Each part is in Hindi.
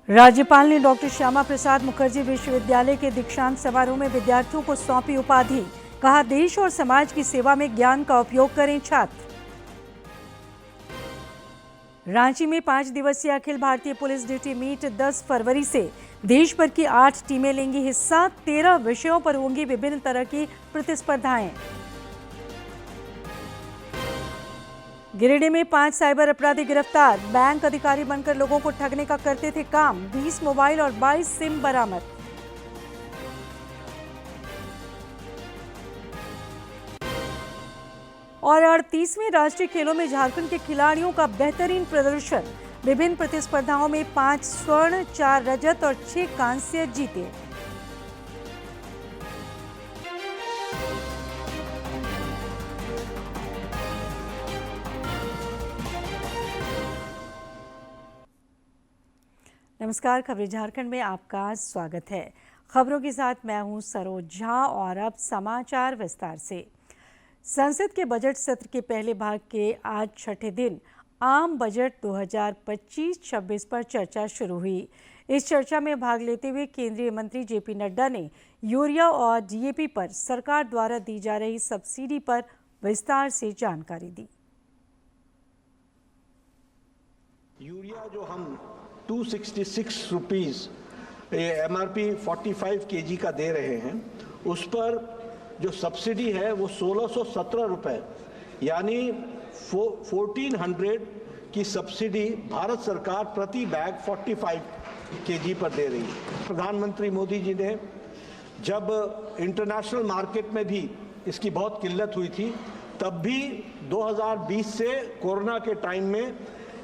राज्यपाल ने डॉक्टर श्यामा प्रसाद मुखर्जी विश्वविद्यालय के दीक्षांत समारोह में विद्यार्थियों को सौंपी उपाधि। कहा, देश और समाज की सेवा में ज्ञान का उपयोग करें छात्र। रांची में 5 दिवसीय Akhil Bharatiya police duty meet 10 फरवरी से देश भर की 8 टीमें लेंगी हिस्सा। 13 विषयों पर होंगी विभिन्न तरह की प्रतिस्पर्धाएं। गिरिडीह में 5 साइबर अपराधी गिरफ्तार। बैंक अधिकारी बनकर लोगों को ठगने का करते थे काम। 20 मोबाइल और 22 सिम बरामद। और 38वें राष्ट्रीय खेलों में झारखंड के खिलाड़ियों का बेहतरीन प्रदर्शन। विभिन्न प्रतिस्पर्धाओं में 5 स्वर्ण, 4 रजत और 6 कांस्य जीते। नमस्कार, खबरें झारखंड में आपका स्वागत है। खबरों के साथ मैं हूं सरोज झा और अब समाचार विस्तार से। संसद के बजट सत्र के पहले भाग के आज छठे दिन आम बजट 2025-26 पर चर्चा शुरू हुई। इस चर्चा में भाग लेते हुए केंद्रीय मंत्री जेपी नड्डा ने यूरिया और डीएपी पर सरकार द्वारा दी जा रही सब्सिडी पर विस्तार से जानकारी दी। यूरिया जो हम 266 रुपीज़ MRP 45 kg का दे रहे हैं, उस पर जो सब्सिडी है वो 1617 रुपये यानी 1400 की सब्सिडी भारत सरकार प्रति बैग 45 kg पर दे रही है। प्रधानमंत्री मोदी जी ने जब इंटरनेशनल मार्केट में भी इसकी बहुत किल्लत हुई थी, तब भी 2020 से कोरोना के टाइम में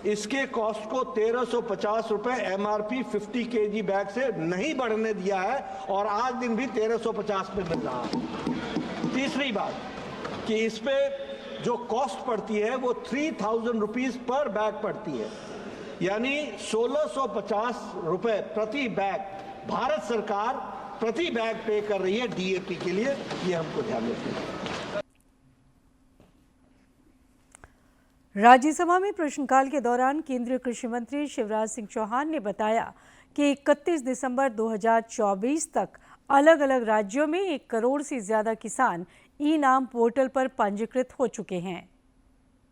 इसके कॉस्ट को 1350 रुपये MRP 50 kg बैग से नहीं बढ़ने दिया है और आज दिन भी 1350 में मिल रहा है। तीसरी बात कि इस पे जो कॉस्ट पड़ती है वो 3000 रुपीज पर बैग पड़ती है, यानी 1650 रुपये प्रति बैग भारत सरकार प्रति बैग पे कर रही है DAP के लिए। ये हमको ध्यान रखना है। राज्यसभा में प्रश्नकाल के दौरान केंद्रीय कृषि मंत्री शिवराज सिंह चौहान ने बताया कि 31 दिसंबर 2024 तक अलग अलग राज्यों में 1 करोड़ से ज्यादा किसान ई-नाम पोर्टल पर पंजीकृत हो चुके हैं।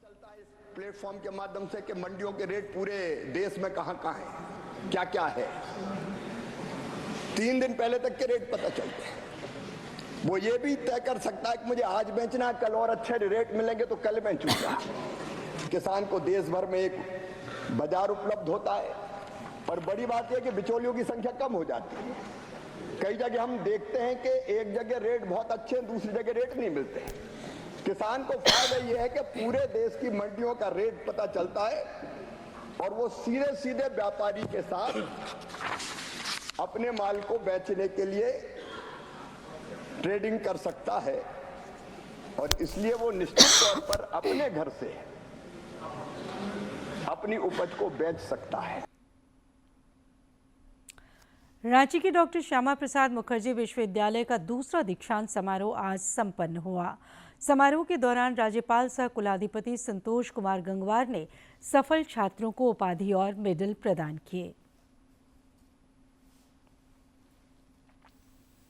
चलता है इस प्लेटफॉर्म के माध्यम से कि मंडियों के रेट पूरे देश में कहां है, क्या क्या है, 3 दिन पहले तक के रेट पता चलते हैं। वो ये भी तय कर सकता है कि मुझे आज बेचना है, कल और अच्छे रेट मिलेंगे तो कल बेचूंगा। किसान को देश भर में एक बाजार उपलब्ध होता है, पर बड़ी बात यह कि बिचौलियों की संख्या कम हो जाती है। कई जगह हम देखते हैं कि एक जगह रेट बहुत अच्छे हैं, दूसरी जगह रेट नहीं मिलते। किसान को फायदा यह है कि पूरे देश की मंडियों का रेट पता चलता है और वो सीधे सीधे व्यापारी के साथ अपने माल को बेचने के लिए ट्रेडिंग कर सकता है और इसलिए वो निश्चित तौर पर अपने घर से अपनी उपज को बेच सकता है। रांची के डॉक्टर श्यामा प्रसाद मुखर्जी विश्वविद्यालय का दूसरा दीक्षांत समारोह आज संपन्न हुआ। समारोह के दौरान राज्यपाल सह कुलाधिपति संतोष कुमार गंगवार ने सफल छात्रों को उपाधि और मेडल प्रदान किए।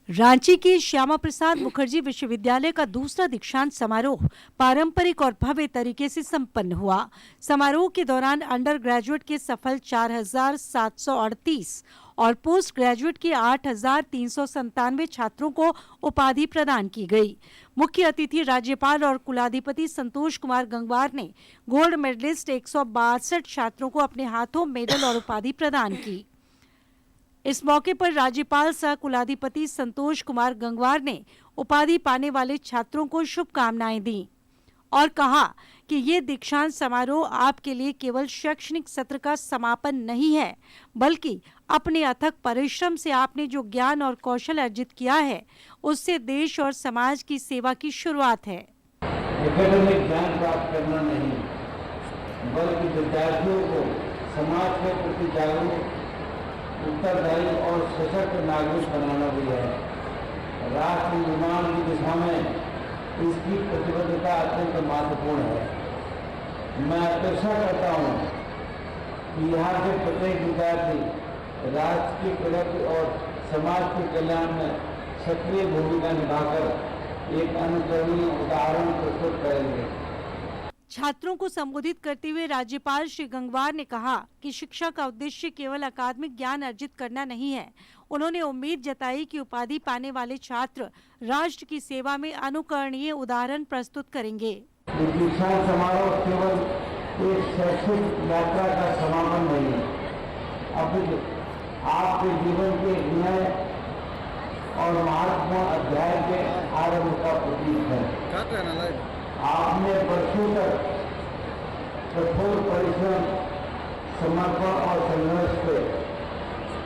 रांची के श्यामा प्रसाद मुखर्जी विश्वविद्यालय का दूसरा दीक्षांत समारोह पारंपरिक और भव्य तरीके से संपन्न हुआ। समारोह के दौरान अंडर ग्रेजुएट के सफल 4738 और पोस्ट ग्रेजुएट के 8397 छात्रों को उपाधि प्रदान की गई। मुख्य अतिथि राज्यपाल और कुलाधिपति संतोष कुमार गंगवार ने गोल्ड मेडलिस्ट 162 छात्रों को अपने हाथों मेडल और उपाधि प्रदान की। इस मौके पर राज्यपाल सह कुलाधिपति संतोष कुमार गंगवार ने उपाधि पाने वाले छात्रों को शुभकामनाएं दी और कहा कि ये दीक्षांत समारोह आपके लिए केवल शैक्षणिक सत्र का समापन नहीं है, बल्कि अपने अथक परिश्रम से आपने जो ज्ञान और कौशल अर्जित किया है, उससे देश और समाज की सेवा की शुरुआत है। एकेडमिक ज्ञान प्राप्त करना नहीं, बल्कि विद्यार्थियों को समाज के प्रति जागरूक, उत्तरदायी और सशक्त नागरिक बनाना भी है। राष्ट्र में इसकी प्रतिबद्धता अत्यंत महत्वपूर्ण है। मैं अपेक्षा करता हूँ कि यहाँ के प्रत्येक विद्यार्थी राष्ट्र की प्रगति और समाज के कल्याण में सक्रिय भूमिका निभाकर एक अनुकरणीय उदाहरण प्रस्तुत करेंगे। छात्रों को संबोधित करते हुए राज्यपाल श्री गंगवार ने कहा कि शिक्षा का उद्देश्य केवल अकादमिक ज्ञान अर्जित करना नहीं है। उन्होंने उम्मीद जताई कि उपाधि पाने वाले छात्र राष्ट्र की सेवा में अनुकरणीय उदाहरण प्रस्तुत करेंगे। दीक्षांत समारोह केवल एक शैक्षिक यात्रा का समापन नहीं है, अपितु आपके जीवन के नए और महत्वपूर्ण अध्याय के आरंभ का प्रतीक है। आपने वर्षों तक कठोर परिश्रम, समर्पण और संघर्ष से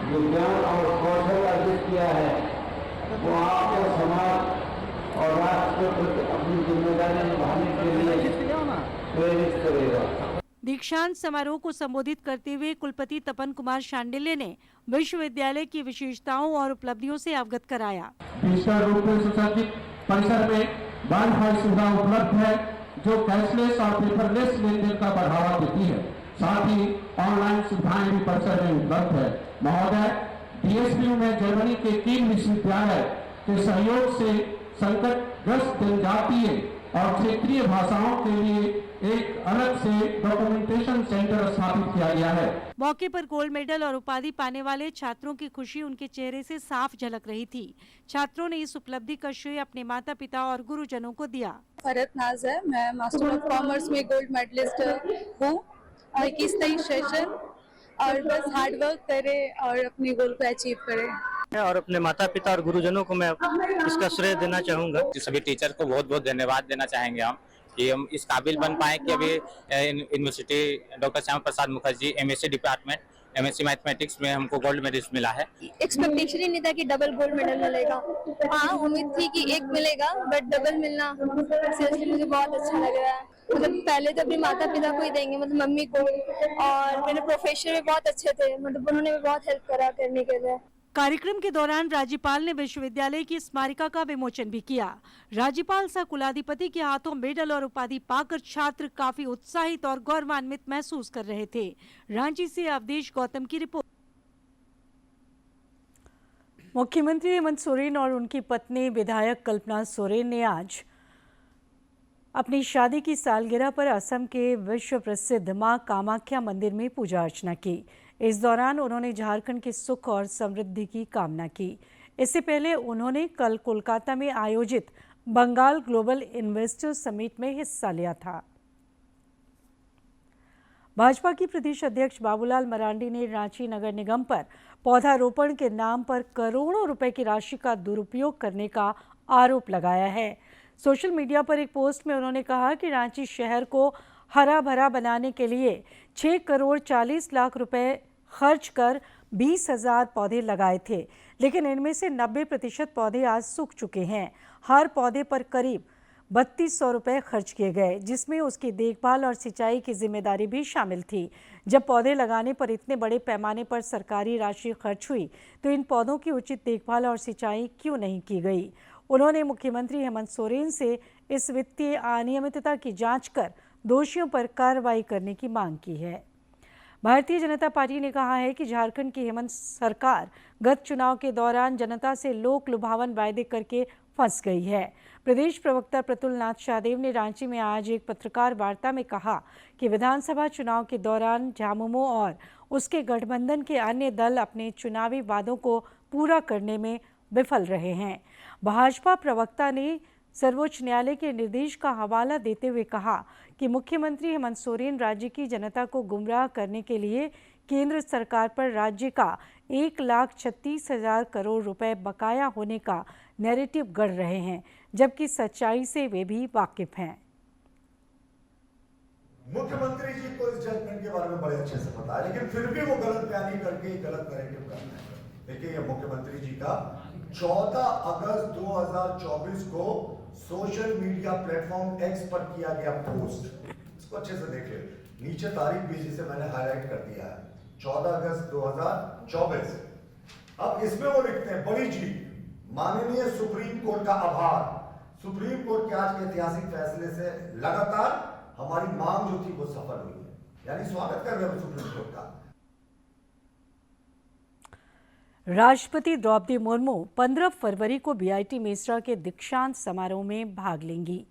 जो ज्ञान और कौशल अर्जित किया है, वो आपको समाज और राष्ट्र के प्रति अपनी जिम्मेदारी निभाने के लिए प्रेरित करेगा। दीक्षांत समारोह को संबोधित करते हुए कुलपति तपन कुमार शांडिल्य ने विश्वविद्यालय की विशेषताओं और उपलब्धियों से अवगत कराया। डिजिटल रूप में सुसज्जित परिसर में वाईफाई सुविधा उपलब्ध है, जो कैशलेस और पेपरलेस लेनदेन का बढ़ावा देती है। साथ ही ऑनलाइन सुविधाएं भी परिसर में उपलब्ध है। महोदय, डीएसपी में जर्मनी के 3 विश्वविद्यालय के सहयोग से संकटग्रस्त जनजातीय और क्षेत्रीय भाषाओं के लिए एक अलग से डॉक्यूमेंटेशन सेंटर स्थापित किया गया है। मौके पर गोल्ड मेडल और उपाधि पाने वाले छात्रों की खुशी उनके चेहरे से साफ झलक रही थी। छात्रों ने इस उपलब्धि का श्रेय अपने माता पिता और गुरुजनों को दिया। फरत नाज है, मैं मास्टर ऑफ कॉमर्स में गोल्ड मेडलिस्ट हूँ। 21-23 सेशन और बस हार्ड वर्क करें और अपने गोल को अचीव करें। और अपने माता पिता और गुरुजनों को मैं इसका श्रेय देना चाहूँगा। सभी टीचर को बहुत बहुत धन्यवाद देना चाहेंगे हम कि हम इस काबिल बन पाए कि अभी university doctor Shyama Prasad Mukherjee MSc department MSc mathematics में हमको गोल्ड मेडल मिला है। एक्सपेक्टेशन ही नहीं था कि डबल गोल्ड मेडल मिलेगा। हाँ, उम्मीद थी कि एक मिलेगा, बट डबल मिलना सीरियसली मुझे बहुत अच्छा लग रहा है। मतलब पहले तो अपने माता पिता को ही देंगे, मतलब मम्मी को, और मेरे प्रोफेसर भी बहुत अच्छे थे, मतलब उन्होंने भी बहुत हेल्प करा करने के लिए। कार्यक्रम के दौरान राज्यपाल ने विश्वविद्यालय की स्मारिका का विमोचन भी किया। राज्यपाल सह कुलाधिपति के हाथों मेडल और उपाधि पाकर छात्र काफी उत्साहित और गौरवान्वित महसूस कर रहे थे। रांची से अवधेश गौतम की रिपोर्ट। मुख्यमंत्री हेमंत सोरेन और उनकी पत्नी विधायक कल्पना सोरेन ने आज अपनी शादी की सालगिरह पर असम के विश्व प्रसिद्ध मां कामाख्या मंदिर में पूजा अर्चना की। इस दौरान उन्होंने झारखंड के सुख और समृद्धि की कामना की। इससे पहले उन्होंने कल कोलकाता में आयोजित बंगाल ग्लोबल इन्वेस्टर समिट में हिस्सा लिया था। भाजपा की प्रदेश अध्यक्ष बाबूलाल मरांडी ने रांची नगर निगम पर पौधारोपण के नाम पर करोड़ों रुपए की राशि का दुरुपयोग करने का आरोप लगाया है। सोशल मीडिया पर एक पोस्ट में उन्होंने कहा कि रांची शहर को हरा भरा बनाने के लिए 6 करोड़ 40 लाख रुपए खर्च कर 20,000 पौधे लगाए थे, लेकिन इनमें से 90% पौधे आज सूख चुके हैं। हर पौधे पर करीब 3200 रुपये खर्च किए गए, जिसमें उसकी देखभाल और सिंचाई की जिम्मेदारी भी शामिल थी। जब पौधे लगाने पर इतने बड़े पैमाने पर सरकारी राशि खर्च हुई तो इन पौधों की उचित देखभाल और सिंचाई क्यों नहीं की गई? उन्होंने मुख्यमंत्री हेमंत सोरेन से इस वित्तीय अनियमितता की जांच कर दोषियों पर कार्रवाई करने की मांग की है। भारतीय जनता पार्टी ने कहा है कि झारखंड की हेमंत सरकार गत चुनाव के दौरान जनता से लोक लुभावन वायदे करके फंस गई है। प्रदेश प्रवक्ता प्रतुल नाथ शाहदेव ने रांची में आज एक पत्रकार वार्ता में कहा कि विधानसभा चुनाव के दौरान झामुमो और उसके गठबंधन के अन्य दल अपने चुनावी वादों को पूरा करने में विफल रहे हैं। भाजपा प्रवक्ता ने सर्वोच्च न्यायालय के निर्देश का हवाला देते हुए कहा कि मुख्यमंत्री हेमंत सोरेन राज्य की जनता को गुमराह करने के लिए केंद्र सरकार पर राज्य का 1,36,000 करोड़ रुपए बकाया होने का नैरेटिव गढ़ रहे हैं, जबकि सच्चाई से वे भी वाकिफ हैं। मुख्यमंत्री जी को इस जजमेंट के बारे में बड़े अच्छे से पता है, लेकिन फिर भी वो गलत बयानी करके गलत नैरेटिव कर रहे हैं। देखिए, ये मुख्यमंत्री जी का 14 अगस्त 2024 को सोशल मीडिया प्लेटफॉर्म एक्स पर किया गया पोस्ट, इसको अच्छे से देख ले, नीचे तारीख भी जिसे मैंने हाईलाइट कर दिया है, 14 अगस्त 2024। अब इसमें वो लिखते हैं, बड़ी जीत, माननीय सुप्रीम कोर्ट का आभार, सुप्रीम कोर्ट के आज के ऐतिहासिक फैसले से लगातार हमारी मांग जो थी वो सफल हुई है, यानी स्वागत कर रहे हैं सुप्रीम कोर्ट का। राष्ट्रपति द्रौपदी मुर्मू 15 फरवरी को बीआईटी मेसरा के दीक्षांत समारोह में भाग लेंगी।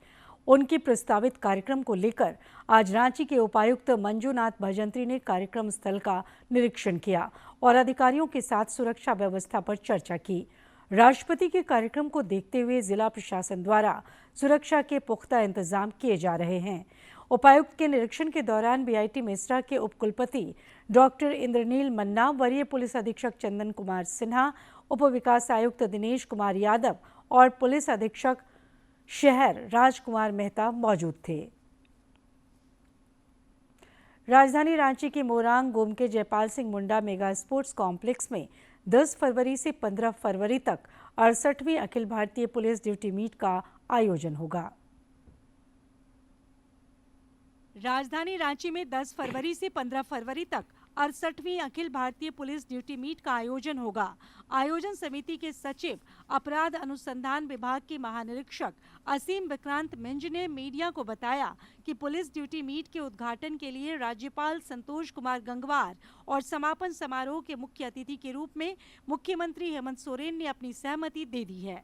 उनके प्रस्तावित कार्यक्रम को लेकर आज रांची के उपायुक्त मंजूनाथ भजंत्री ने कार्यक्रम स्थल का निरीक्षण किया और अधिकारियों के साथ सुरक्षा व्यवस्था पर चर्चा की। राष्ट्रपति के कार्यक्रम को देखते हुए जिला प्रशासन द्वारा सुरक्षा के पुख्ता इंतजाम किए जा रहे हैं। उपायुक्त के निरीक्षण के दौरान बीआईटी मेसरा के उपकुलपति डॉक्टर इंद्रनील मन्ना, वरीय पुलिस अधीक्षक चंदन कुमार सिन्हा, उप विकास आयुक्त दिनेश कुमार यादव और पुलिस अधीक्षक शहर राजकुमार मेहता मौजूद थे। राजधानी रांची के मोरांग गोम के Jaipal Singh Munda mega sports complex में 10 फरवरी से 15 फरवरी तक 68वीं Akhil Bharatiya police duty meet का आयोजन होगा। राजधानी रांची में 10 फरवरी से 15 फरवरी तक 68वीं Akhil Bharatiya police duty meet का आयोजन होगा। आयोजन समिति के सचिव अपराध अनुसंधान विभाग के महानिरीक्षक असीम विक्रांत मिंज ने मीडिया को बताया कि पुलिस ड्यूटी मीट के उद्घाटन के लिए राज्यपाल संतोष कुमार गंगवार और समापन समारोह के मुख्य अतिथि के रूप में मुख्यमंत्री हेमंत सोरेन ने अपनी सहमति दे दी है।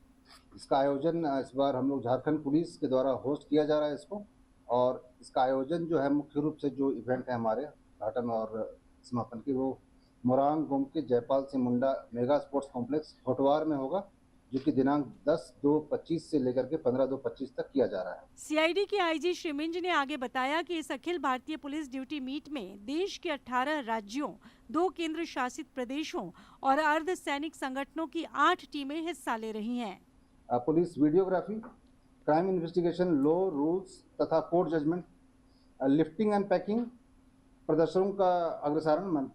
इसका आयोजन इस बार हम लोग झारखंड पुलिस के द्वारा होस्ट किया जा रहा है इसको, और इसका आयोजन जो है मुख्य रूप से जो इवेंट है हमारे उद्घाटन और समापन की, वो मोरांग गोम के Jaipal Singh Munda mega sports complex Hotwar में होगा, जो कि दिनांक 10/2/25 से लेकर के 15/2/25 तक किया जा रहा है। सीआईडी के आईजी श्री मिंज ने आगे बताया कि इस Akhil Bharatiya police duty meet में देश के 18 राज्यों, 2 केंद्र शासित प्रदेशों और अर्ध सैनिक संगठनों की 8 टीमें हिस्सा ले रही हैं। Police videography, crime investigation, law rules तथा court judgment, lifting and packing, प्रदर्शनों का अग्रसारण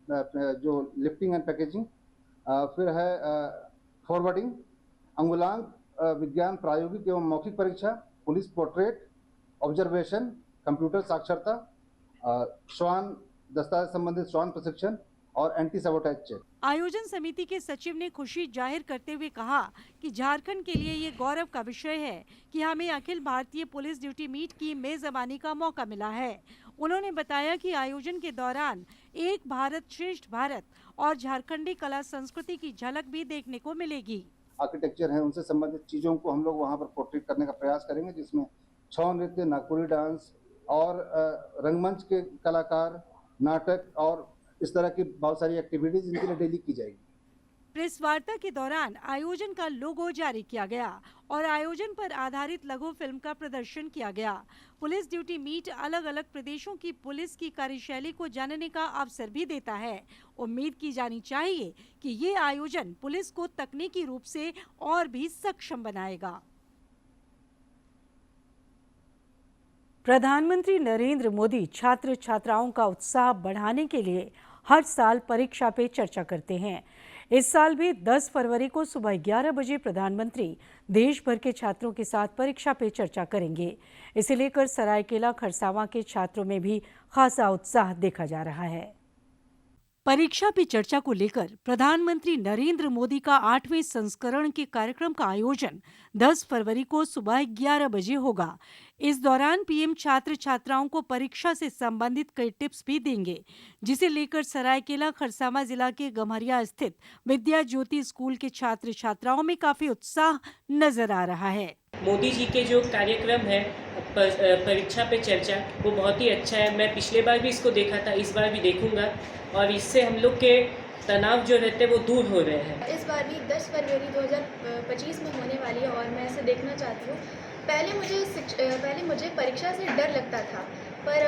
जो लिफ्टिंग एंड पैकेजिंग, फिर है फॉरवर्डिंग, अंगुलांक विज्ञान प्रायोगिक एवं मौखिक परीक्षा, पुलिस पोर्ट्रेट, ऑब्जर्वेशन, कंप्यूटर साक्षरता, श्वान दस्तावेज संबंधित श्वान प्रशिक्षण और एंटी सबोटेज चेक। आयोजन समिति के सचिव ने खुशी जाहिर करते हुए कहा कि झारखंड के लिए ये गौरव का विषय है कि हमें Akhil Bharatiya police duty meet की मेजबानी का मौका मिला है। उन्होंने बताया कि आयोजन के दौरान एक भारत श्रेष्ठ भारत और झारखंडी कला संस्कृति की झलक भी देखने को मिलेगी। आर्किटेक्चर है, उनसे संबंधित चीजों को हम लोग वहाँ पर पोर्ट्रेट करने का प्रयास करेंगे, जिसमें छौ नृत्य, नागपुरी डांस और रंगमंच के कलाकार, नाटक और इस तरह की बहुत सारी एक्टिविटीज इनके लिए डेली की जाएगी। प्रेस वार्ता के दौरान आयोजन का लोगो जारी किया गया और आयोजन पर आधारित लघु फिल्म का प्रदर्शन किया गया। पुलिस ड्यूटी मीट अलग अलग प्रदेशों की पुलिस की कार्यशैली को जानने का अवसर भी देता है। उम्मीद की जानी चाहिए कि ये आयोजन पुलिस को तकनीकी रूप से और भी सक्षम बनाएगा। प्रधानमंत्री नरेंद्र मोदी छात्र छात्राओं का उत्साह बढ़ाने के लिए हर साल परीक्षा पे चर्चा करते हैं। इस साल भी 10 फरवरी को सुबह 11 बजे प्रधानमंत्री देश भर के छात्रों के साथ परीक्षा पे चर्चा करेंगे। इसे लेकर सरायकेला खरसावां के छात्रों में भी खासा उत्साह देखा जा रहा है। परीक्षा पे चर्चा को लेकर प्रधानमंत्री नरेंद्र मोदी का 8वें संस्करण के कार्यक्रम का आयोजन 10 फरवरी को सुबह 11 बजे होगा। इस दौरान पीएम छात्र छात्राओं को परीक्षा से संबंधित कई टिप्स भी देंगे, जिसे लेकर सरायकेला खरसावां जिला के गम्हरिया स्थित विद्या ज्योति स्कूल के छात्र छात्राओं में काफी उत्साह नजर आ रहा है। मोदी जी के जो कार्यक्रम है परीक्षा पे चर्चा, वो बहुत ही अच्छा है। मैं पिछले बार भी इसको देखा था, इस बार भी देखूंगा और इससे हम लोग के तनाव जो रहते हैं वो दूर हो रहे हैं। इस बार भी 10 फरवरी 2025 में होने वाली है और मैं इसे देखना चाहती हूँ। पहले मुझे परीक्षा से डर लगता था, पर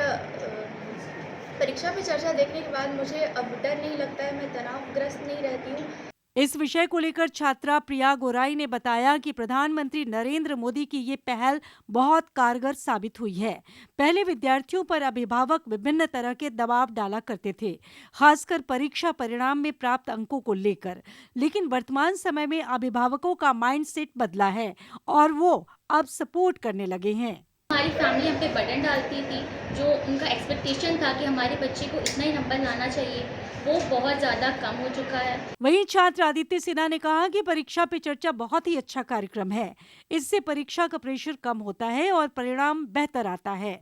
परीक्षा पे चर्चा देखने के बाद मुझे अब डर नहीं लगता है, मैं तनावग्रस्त नहीं रहती हूँ। इस विषय को लेकर छात्रा प्रिया गोराई ने बताया कि प्रधानमंत्री नरेंद्र मोदी की ये पहल बहुत कारगर साबित हुई है। पहले विद्यार्थियों पर अभिभावक विभिन्न तरह के दबाव डाला करते थे, खासकर परीक्षा परिणाम में प्राप्त अंकों को लेकर, लेकिन वर्तमान समय में अभिभावकों का माइंडसेट बदला है और वो अब सपोर्ट करने लगे हैं। हमारी फैमिली हम पे बर्डन डालती थी, जो उनका एक्सपेक्टेशन था कि हमारे बच्चे को इतना ही नंबर लाना चाहिए, वो बहुत ज़्यादा कम हो चुका है। वहीं छात्र आदित्य सिन्हा ने कहा कि परीक्षा पे चर्चा बहुत ही अच्छा कार्यक्रम है। इससे परीक्षा का प्रेशर कम होता है और परिणाम बेहतर आता है।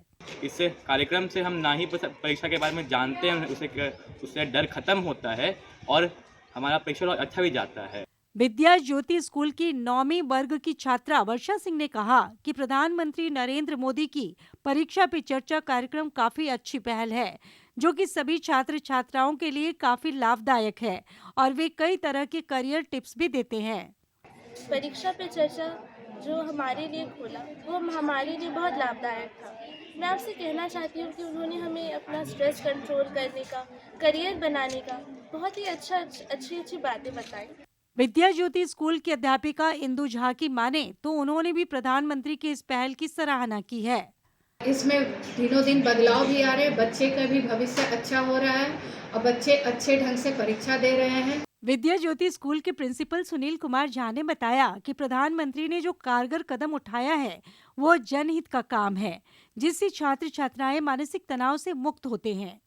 इससे कार्यक्रम से हम ना ही परीक्षा के बारे में जानते हैं, उससे डर खत्म होता है और हमारा प्रेशर और अच्छा भी जाता है। विद्या ज्योति स्कूल की 9वीं वर्ग की छात्रा वर्षा सिंह ने कहा कि प्रधानमंत्री नरेंद्र मोदी की परीक्षा पे चर्चा कार्यक्रम काफी अच्छी पहल है, जो कि सभी छात्र छात्राओं के लिए काफी लाभदायक है और वे कई तरह के करियर टिप्स भी देते हैं। परीक्षा पे चर्चा जो हमारे लिए खोला वो हमारे लिए बहुत लाभदायक था। मैं आपसे कहना चाहती हूँ कि उन्होंने हमें अपना स्ट्रेस कंट्रोल करने का, करियर बनाने का बहुत ही अच्छी बातें बताई। विद्या ज्योति स्कूल की अध्यापिका इंदु झा की माने तो उन्होंने भी प्रधानमंत्री की इस पहल की सराहना की है। इसमें दिनों दिन बदलाव भी आ रहे हैं, बच्चे का भी भविष्य अच्छा हो रहा है और बच्चे अच्छे ढंग से परीक्षा दे रहे हैं। विद्या ज्योति स्कूल के प्रिंसिपल सुनील कुमार झा ने बताया कि प्रधानमंत्री ने जो कारगर कदम उठाया है वो जनहित का काम है, जिससे छात्र छात्राएं मानसिक तनाव से मुक्त होते हैं।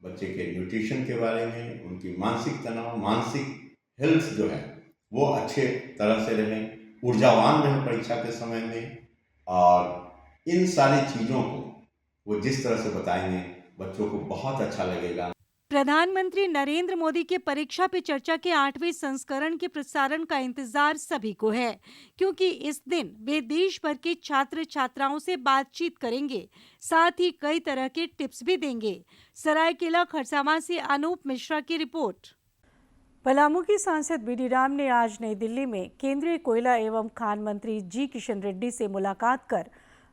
बच्चे के न्यूट्रिशन के बारे में, उनकी मानसिक तनाव, मानसिक हेल्थ जो है वो अच्छे तरह से रहे, ऊर्जावान रहे परीक्षा के समय में, और इन सारी चीज़ों को वो जिस तरह से बताएंगे बच्चों को बहुत अच्छा लगेगा। प्रधानमंत्री नरेंद्र मोदी के परीक्षा पे चर्चा के 8वें संस्करण के प्रसारण का इंतजार सभी को है, क्योंकि इस दिन वे देश भर के छात्र छात्राओं से बातचीत करेंगे, साथ ही कई तरह के टिप्स भी देंगे। सरायकेला खरसावां से अनूप मिश्रा की रिपोर्ट। पलामू की सांसद बीडी राम ने आज नई दिल्ली में केंद्रीय कोयला एवं खान मंत्री जी किशन रेड्डी से मुलाकात कर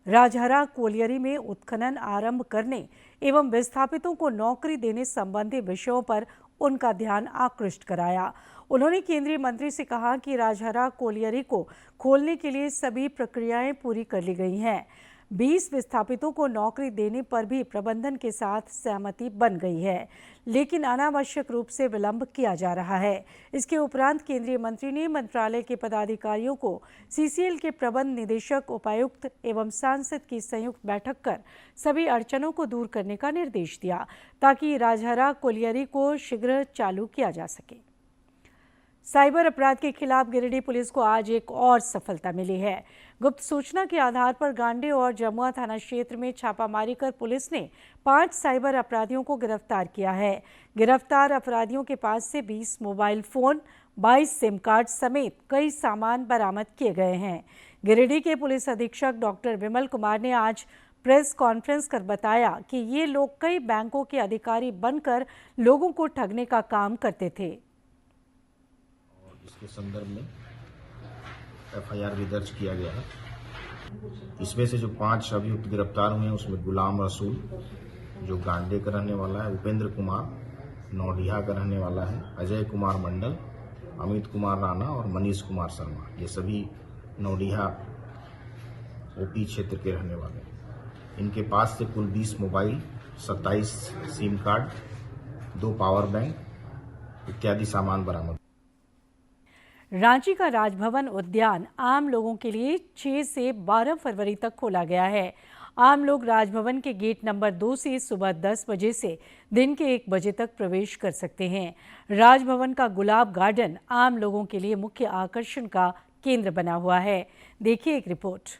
राजहरा कोलियरी में उत्खनन आरंभ करने एवं विस्थापितों को नौकरी देने संबंधी विषयों पर उनका ध्यान आकृष्ट कराया। उन्होंने केंद्रीय मंत्री से कहा कि राजहरा कोलियरी को खोलने के लिए सभी प्रक्रियाएं पूरी कर ली गई हैं। 20 विस्थापितों को नौकरी देने पर भी प्रबंधन के साथ सहमति बन गई है, लेकिन अनावश्यक रूप से विलंब किया जा रहा है। इसके उपरांत केंद्रीय मंत्री ने मंत्रालय के पदाधिकारियों को सीसीएल के प्रबंध निदेशक, उपायुक्त एवं सांसद की संयुक्त बैठक कर सभी अड़चनों को दूर करने का निर्देश दिया, ताकि राजहरा कोलियरी को शीघ्र चालू किया जा सके। साइबर अपराध के खिलाफ गिरिडीह पुलिस को आज एक और सफलता मिली है। गुप्त सूचना के आधार पर गांडे और जमुआ थाना क्षेत्र में छापामारी कर पुलिस ने 5 साइबर अपराधियों को गिरफ्तार किया है। गिरफ्तार अपराधियों के पास से 20 मोबाइल फोन, 22 सिम कार्ड समेत कई सामान बरामद किए गए हैं। गिरिडीह के पुलिस अधीक्षक डॉक्टर विमल कुमार ने आज प्रेस कॉन्फ्रेंस कर बताया कि ये लोग कई बैंकों के अधिकारी बनकर लोगों को ठगने का काम करते थे। इसके संदर्भ में एफआईआर भी दर्ज किया गया है। इसमें से जो 5 अभियुक्त गिरफ्तार हुए हैं उसमें गुलाम रसूल जो गांडे का रहने वाला है, उपेंद्र कुमार नौडिहा का रहने वाला है, अजय कुमार मंडल, अमित कुमार राणा और मनीष कुमार शर्मा, ये सभी नौडिहा ओपी क्षेत्र के रहने वाले हैं। इनके पास से कुल 20 mobile, 27 SIM card, 2 power bank इत्यादि सामान बरामद। रांची का राजभवन उद्यान आम लोगों के लिए 6 से 12 फरवरी तक खोला गया है। आम लोग राजभवन के गेट नंबर 2 से सुबह 10 बजे से दिन के 1 बजे तक प्रवेश कर सकते हैं। राजभवन का गुलाब गार्डन आम लोगों के लिए मुख्य आकर्षण का केंद्र बना हुआ है। देखिए एक रिपोर्ट।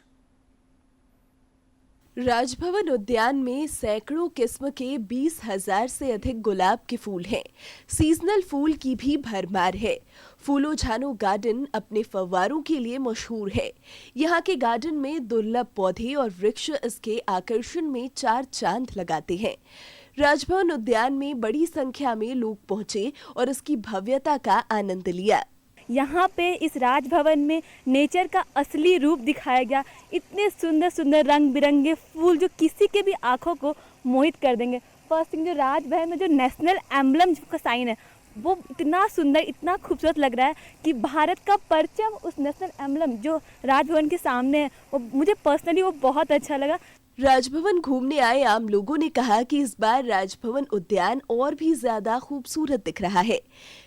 राजभवन उद्यान में सैकड़ों किस्म के 20,000 से अधिक गुलाब के फूल हैं। सीजनल फूल की भी भरमार है। फूलो झानो गार्डन अपने फव्वारों के लिए मशहूर है। यहाँ के गार्डन में दुर्लभ पौधे और वृक्ष इसके आकर्षण में 4 चांद लगाते हैं। राजभवन उद्यान में बड़ी संख्या में लोग पहुंचे और इसकी भव्यता का आनंद लिया। यहाँ पे इस राजभवन में नेचर का असली रूप दिखाया गया। इतने सुंदर सुंदर रंग बिरंगे फूल जो किसी के भी आंखों को मोहित कर देंगे। फर्स्ट थिंग, जो राजभवन में जो नेशनल एम्बलम का साइन है वो इतना सुंदर, इतना खूबसूरत लग रहा है कि भारत का परचम उस नेशनल एम्बलम जो राजभवन के सामने है, वो मुझे पर्सनली वो बहुत अच्छा लगा। राजभवन घूमने आए आम लोगों ने कहा कि इस बार राजभवन उद्यान और भी ज्यादा खूबसूरत दिख रहा है।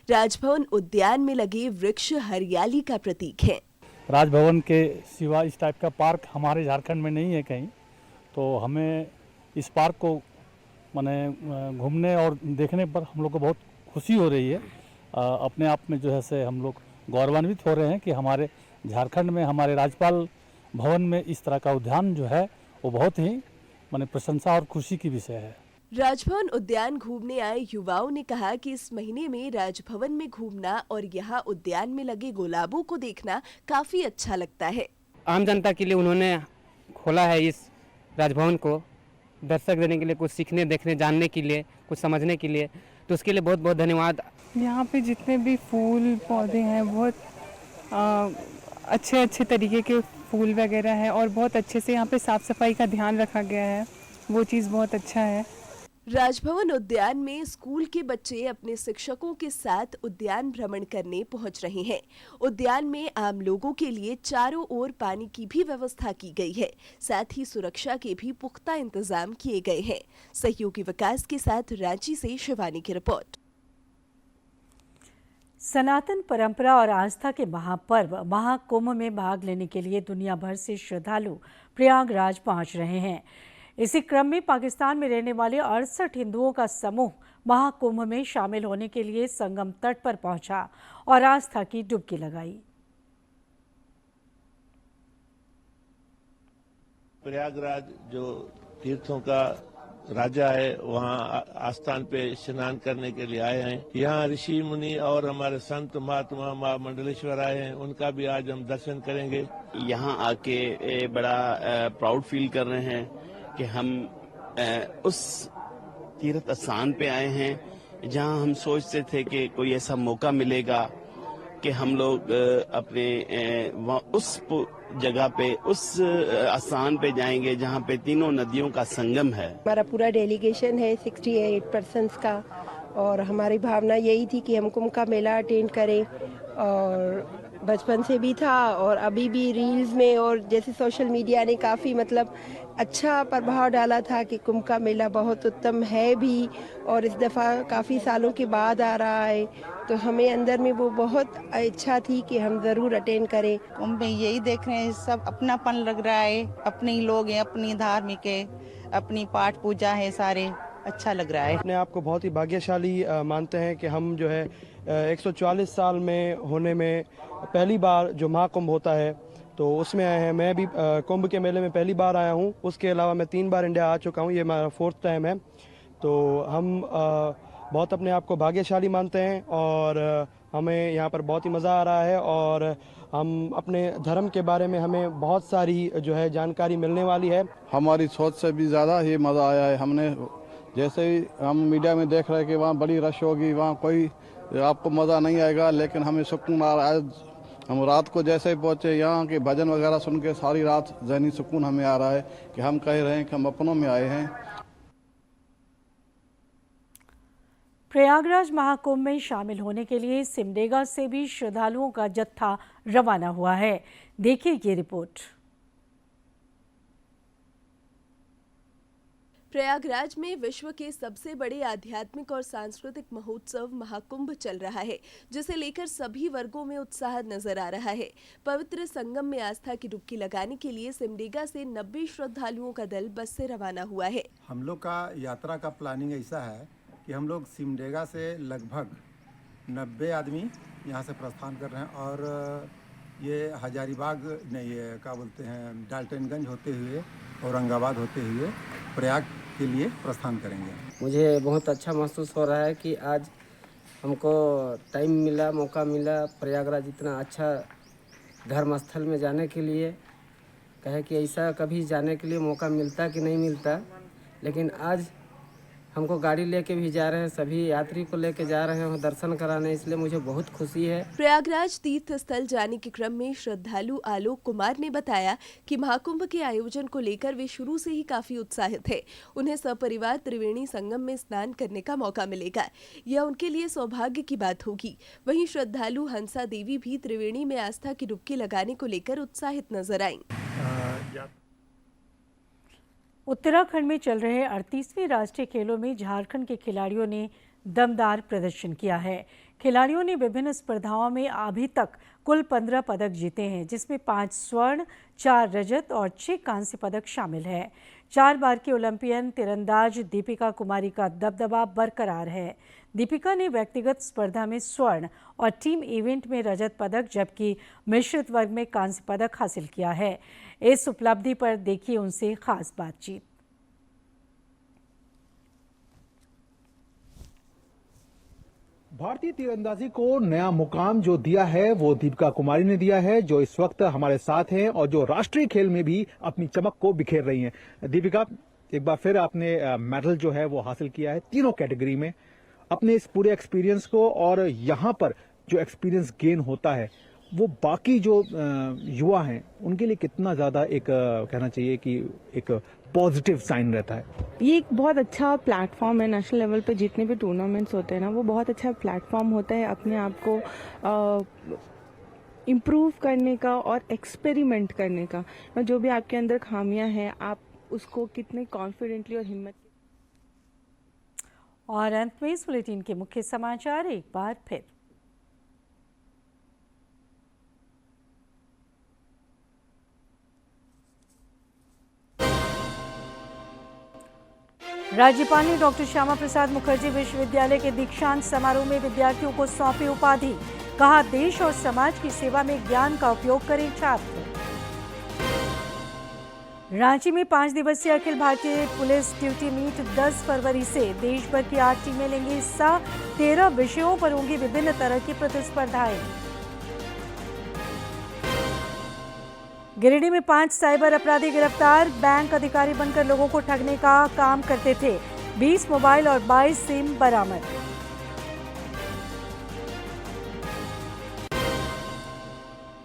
राजभवन उद्यान में लगे वृक्ष हरियाली का प्रतीक है। राजभवन के सिवा इस टाइप का पार्क हमारे झारखंड में नहीं है कहीं, तो हमें इस पार्क को माने घूमने और देखने पर हम लोग को बहुत खुशी हो रही है। अपने आप में जो है से हम लोग गौरवान्वित हो रहे हैं कि हमारे झारखंड में हमारे राज्यपाल भवन में इस तरह का उद्यान जो है वो बहुत ही माने प्रशंसा और खुशी की विषय है। राजभवन उद्यान घूमने आए युवाओं ने कहा कि इस महीने में राजभवन में घूमना और यहाँ उद्यान में लगे गुलाबों को देखना काफी अच्छा लगता है। आम जनता के लिए उन्होंने खोला है इस राजभवन को, दर्शक देने के लिए, कुछ सीखने, देखने, जानने के लिए, कुछ समझने के लिए, तो उसके लिए बहुत बहुत धन्यवाद। यहाँ पे जितने भी फूल पौधे हैं बहुत अच्छे अच्छे तरीके के फूल वगैरह है और बहुत अच्छे से यहाँ पे साफ सफाई का ध्यान रखा गया है, वो चीज़ बहुत अच्छा है। राजभवन उद्यान में स्कूल के बच्चे अपने शिक्षकों के साथ उद्यान भ्रमण करने पहुंच रहे हैं। उद्यान में आम लोगों के लिए चारों ओर पानी की भी व्यवस्था की गई है, साथ ही सुरक्षा के भी पुख्ता इंतजाम किए गए हैं। सहयोगी विकास के साथ रांची से शिवानी की रिपोर्ट। सनातन परंपरा और आस्था के महापर्व महाकुंभ में भाग लेने के लिए दुनिया भर से श्रद्धालु प्रयागराज पहुंच रहे हैं। इसी क्रम में पाकिस्तान में रहने वाले 68 हिंदुओं का समूह महाकुंभ में शामिल होने के लिए संगम तट पर पहुंचा और आस्था की डुबकी लगाई। प्रयागराज जो तीर्थों का राजा है, वहाँ आस्थान पे स्नान करने के लिए आए हैं। यहाँ ऋषि मुनि और हमारे संत महात्मा माँ मंडलेश्वर आए हैं, उनका भी आज हम दर्शन करेंगे। यहाँ आके बड़ा प्राउड फील कर रहे हैं कि हम उस तीर्थ स्थान पे आए हैं जहाँ हम सोचते थे कि कोई ऐसा मौका मिलेगा कि हम लोग अपने उस जगह पे, उस स्थान पे जाएंगे जहाँ पे तीनों नदियों का संगम है। हमारा पूरा डेलीगेशन है 68 पर्सन्स का और हमारी भावना यही थी कि हम कुंभ का मेला अटेंड करें और बचपन से भी था और अभी भी रील्स में और जैसे सोशल मीडिया ने काफ़ी मतलब अच्छा प्रभाव डाला था कि कुंभ का मेला बहुत उत्तम है भी और इस दफ़ा काफ़ी सालों के बाद आ रहा है, तो हमें अंदर में वो बहुत इच्छा थी कि हम ज़रूर अटेंड करें। कुंभ में यही देख रहे हैं, सब अपनापन लग रहा है, अपने ही लोग हैं, अपनी धार्मिक है, अपनी पाठ पूजा है, सारे अच्छा लग रहा है। अपने आप को बहुत ही भाग्यशाली मानते हैं कि हम जो है 144 साल में होने में पहली बार जो महाकुंभ होता है तो उसमें आए हैं। मैं भी कुंभ के मेले में पहली बार आया हूं, उसके अलावा मैं 3 बार इंडिया आ चुका हूं, ये मेरा 4th टाइम है। तो हम बहुत अपने आप को भाग्यशाली मानते हैं और हमें यहाँ पर बहुत ही मज़ा आ रहा है और हम अपने धर्म के बारे में हमें बहुत सारी जो है जानकारी मिलने वाली है। हमारी सोच से भी ज़्यादा ये मज़ा आया है। हमने जैसे ही हम मीडिया में देख रहे हैं कि वहाँ बड़ी रश होगी, वहाँ कोई आपको मज़ा नहीं आएगा, लेकिन हमें सुकून आ रहा है। हम रात को जैसे ही पहुँचे, यहाँ के भजन वगैरह सुन के सारी रात ज़हनी सुकून हमें आ रहा है कि हम कह रहे हैं कि हम अपनों में आए हैं। प्रयागराज महाकुंभ में शामिल होने के लिए सिमडेगा से भी श्रद्धालुओं का जत्था रवाना हुआ है। देखिए ये रिपोर्ट। प्रयागराज में विश्व के सबसे बड़े आध्यात्मिक और सांस्कृतिक महोत्सव महाकुंभ चल रहा है, जिसे लेकर सभी वर्गों में उत्साह नजर आ रहा है। पवित्र संगम में आस्था की डुबकी लगाने के लिए सिमडेगा से 90 श्रद्धालुओं का दल बस से रवाना हुआ है। हम लोग का यात्रा का प्लानिंग ऐसा है कि हम लोग सिमडेगा से लगभग 90 आदमी यहाँ से प्रस्थान कर रहे हैं और ये हजारीबाग नहीं, ये क्या बोलते हैं, डाल्टनगंज होते हुए औरंगाबाद होते हुए प्रयाग के लिए प्रस्थान करेंगे। मुझे बहुत अच्छा महसूस हो रहा है कि आज हमको टाइम मिला, मौका मिला प्रयागराज इतना अच्छा धर्म स्थल में जाने के लिए। कहे कि ऐसा कभी जाने के लिए मौका मिलता कि नहीं मिलता, लेकिन आज हमको गाड़ी लेके भी जा रहे हैं, सभी यात्री को लेके जा रहे हैं दर्शन कराने, इसलिए मुझे बहुत खुशी है। प्रयागराज तीर्थ स्थल जाने के क्रम में श्रद्धालु आलोक कुमार ने बताया कि महाकुंभ के आयोजन को लेकर वे शुरू से ही काफी उत्साहित थे। उन्हें सपरिवार त्रिवेणी संगम में स्नान करने का मौका मिलेगा, यह उनके लिए सौभाग्य की बात होगी। वहीं श्रद्धालु हंसा देवी भी त्रिवेणी में आस्था की डुबकी लगाने को लेकर उत्साहित नजर आईं। उत्तराखंड में चल रहे 38वें राष्ट्रीय खेलों में झारखंड के खिलाड़ियों ने दमदार प्रदर्शन किया है। खिलाड़ियों ने विभिन्न स्पर्धाओं में अभी तक कुल 15 पदक जीते हैं, जिसमें 5 स्वर्ण, 4 रजत और 6 कांस्य पदक शामिल है। 4 बार की ओलंपियन तीरंदाज दीपिका कुमारी का दबदबा बरकरार है। दीपिका ने व्यक्तिगत स्पर्धा में स्वर्ण और टीम इवेंट में रजत पदक जबकि मिश्रित वर्ग में कांस्य पदक हासिल किया है। इस उपलब्धि पर देखिए उनसे खास बातचीत। भारतीय तीरंदाजी को नया मुकाम जो दिया है वो दीपिका कुमारी ने दिया है, जो इस वक्त हमारे साथ हैं और जो राष्ट्रीय खेल में भी अपनी चमक को बिखेर रही हैं। दीपिका, एक बार फिर आपने मेडल जो है वो हासिल किया है तीनों कैटेगरी में। अपने इस पूरे एक्सपीरियंस को और यहाँ पर जो एक्सपीरियंस गेन होता है वो बाकी जो युवा हैं उनके लिए कितना ज़्यादा एक कहना चाहिए कि एक पॉजिटिव साइन रहता है। ये एक बहुत अच्छा प्लेटफॉर्म है। नेशनल लेवल पे जितने भी टूर्नामेंट्स होते हैं ना, वो बहुत अच्छा प्लेटफॉर्म होता है अपने आप को इम्प्रूव करने का और एक्सपेरिमेंट करने का। जो भी आपके अंदर खामियां हैं, आप उसको कितने कॉन्फिडेंटली और हिम्मत। और अंत में इस बुलेटिन के मुख्य समाचार एक बार फिर। राज्यपाल ने डॉक्टर श्यामा प्रसाद मुखर्जी विश्वविद्यालय के दीक्षांत समारोह में विद्यार्थियों को सौंपी उपाधि। कहा, देश और समाज की सेवा में ज्ञान का उपयोग करें छात्र। रांची में 5 दिवसीय Akhil Bharatiya police duty meet 10 फरवरी से देश भर की 8 टीमें लेंगी हिस्सा। 13 विषयों पर होंगी विभिन्न तरह की प्रतिस्पर्धाएं। गिरिडीह में 5 साइबर अपराधी गिरफ्तार। बैंक अधिकारी बनकर लोगों को ठगने का काम करते थे। 20 मोबाइल और 22 सिम बरामद।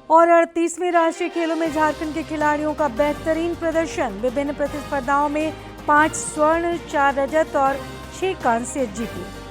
और 38वें राष्ट्रीय खेलों में झारखंड के खिलाड़ियों का बेहतरीन प्रदर्शन। विभिन्न प्रतिस्पर्धाओं में 5 स्वर्ण, 4 रजत और 6 कांस्य जीते।